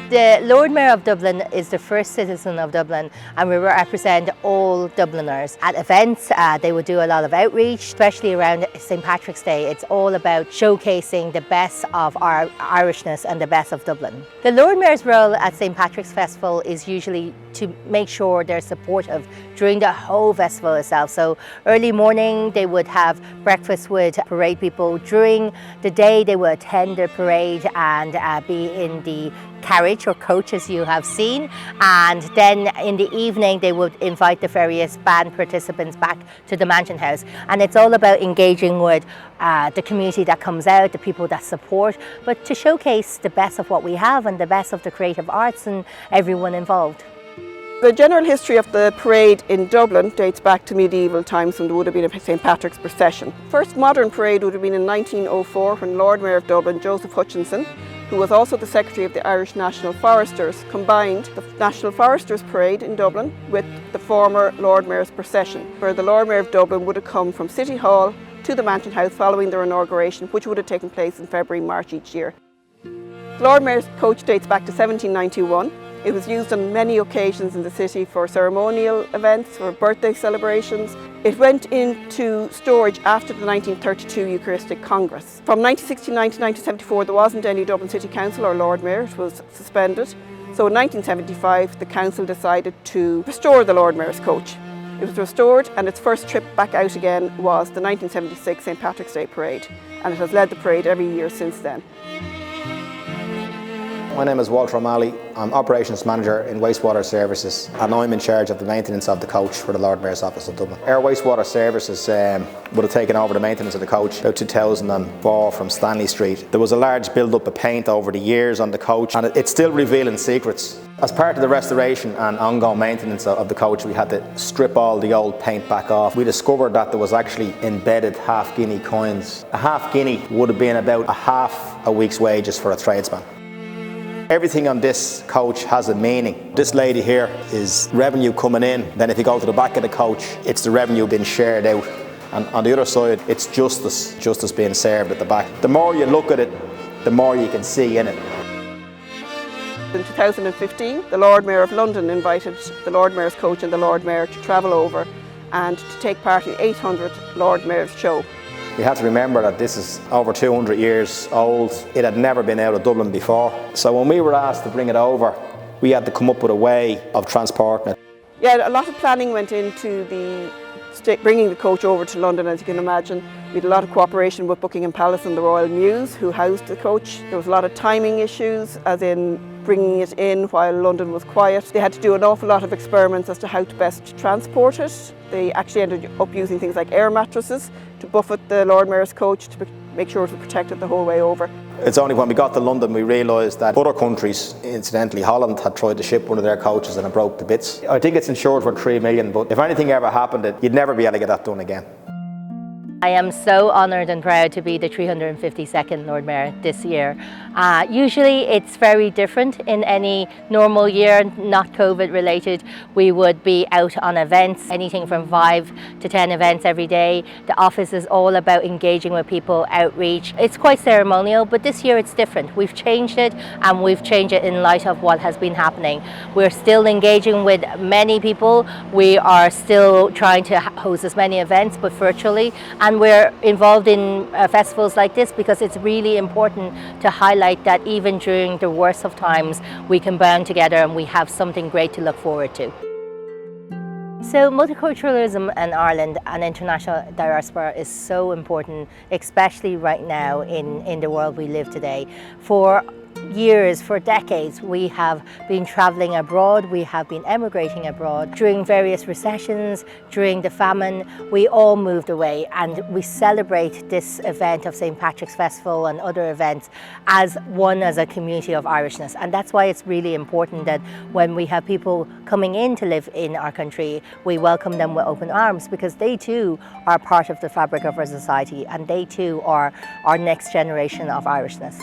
The Lord Mayor of Dublin is the first citizen of Dublin, and we represent all Dubliners. At events, they will do a lot of outreach, especially around St. Patrick's Day. It's all about showcasing the best of our Irishness and the best of Dublin. The Lord Mayor's role at St. Patrick's Festival is usually to make sure they're supportive during the whole festival itself. So early morning they would have breakfast with parade people. During the day they will attend the parade and be in the carriage or coach as you have seen, and then in the evening they would invite the various band participants back to the Mansion House, and it's all about engaging with the community that comes out, the people that support, but to showcase the best of what we have and the best of the creative arts and everyone involved. The general history of the parade in Dublin dates back to medieval times when there would have been a St. Patrick's procession. First modern parade would have been in 1904 when Lord Mayor of Dublin, Joseph Hutchinson, who was also the Secretary of the Irish National Foresters, combined the National Foresters Parade in Dublin with the former Lord Mayor's procession, where the Lord Mayor of Dublin would have come from City Hall to the Mansion House following their inauguration, which would have taken place in February-March each year. The Lord Mayor's coach dates back to 1791. It was used on many occasions in the city for ceremonial events, for birthday celebrations. It went into storage after the 1932 Eucharistic Congress. From 1969 to 1974 there wasn't any Dublin City Council or Lord Mayor, it was suspended. So in 1975 the council decided to restore the Lord Mayor's coach. It was restored, and its first trip back out again was the 1976 St. Patrick's Day Parade, and it has led the parade every year since then. My name is Walter OMalley. I'm Operations Manager in Wastewater Services, and I'm in charge of the maintenance of the coach for the Lord Mayor's Office of Dublin. Our Wastewater Services would have taken over the maintenance of the coach about 2004 from Stanley Street. There was a large build-up of paint over the years on the coach, and it's still revealing secrets. As part of the restoration and ongoing maintenance of the coach, we had to strip all the old paint back off. We discovered that there was actually embedded half-guinea coins. A half-guinea would have been about half a week's wages for a tradesman. Everything on this coach has a meaning. This lady here is revenue coming in. Then if you go to the back of the coach, it's the revenue being shared out. And on the other side, it's justice being served at the back. The more you look at it, the more you can see in it. In 2015, the Lord Mayor of London invited the Lord Mayor's coach and the Lord Mayor to travel over and to take part in the 800th Lord Mayor's show. You have to remember that this is over 200 years old. It had never been out of Dublin before. So when we were asked to bring it over, we had to come up with a way of transporting it. Yeah, a lot of planning went into bringing the coach over to London, as you can imagine. We had a lot of cooperation with Buckingham Palace and the Royal Mews, who housed the coach. There was a lot of timing issues, as in bringing it in while London was quiet. They had to do an awful lot of experiments as to how to best transport it. They actually ended up using things like air mattresses to buffet the Lord Mayor's coach to make sure it was protected the whole way over. It's only when we got to London we realised that other countries, incidentally Holland, had tried to ship one of their coaches and it broke to bits. I think it's insured for 3 million, but if anything ever happened, you'd never be able to get that done again. I am so honoured and proud to be the 352nd Lord Mayor this year. Usually it's very different in any normal year, not COVID related. We would be out on events, anything from 5 to 10 events every day. The office is all about engaging with people, outreach. It's quite ceremonial, but this year it's different. We've changed it, and we've changed it in light of what has been happening. We're still engaging with many people. We are still trying to host as many events, but virtually. And we're involved in festivals like this because it's really important to highlight that even during the worst of times, we can band together and we have something great to look forward to. So multiculturalism in Ireland and international diaspora is so important, especially right now in the world we live today. For years, for decades, we have been travelling abroad, we have been emigrating abroad. During various recessions, during the famine, we all moved away, and we celebrate this event of St. Patrick's Festival and other events as a community of Irishness. And that's why it's really important that when we have people coming in to live in our country, we welcome them with open arms, because they too are part of the fabric of our society, and they too are our next generation of Irishness.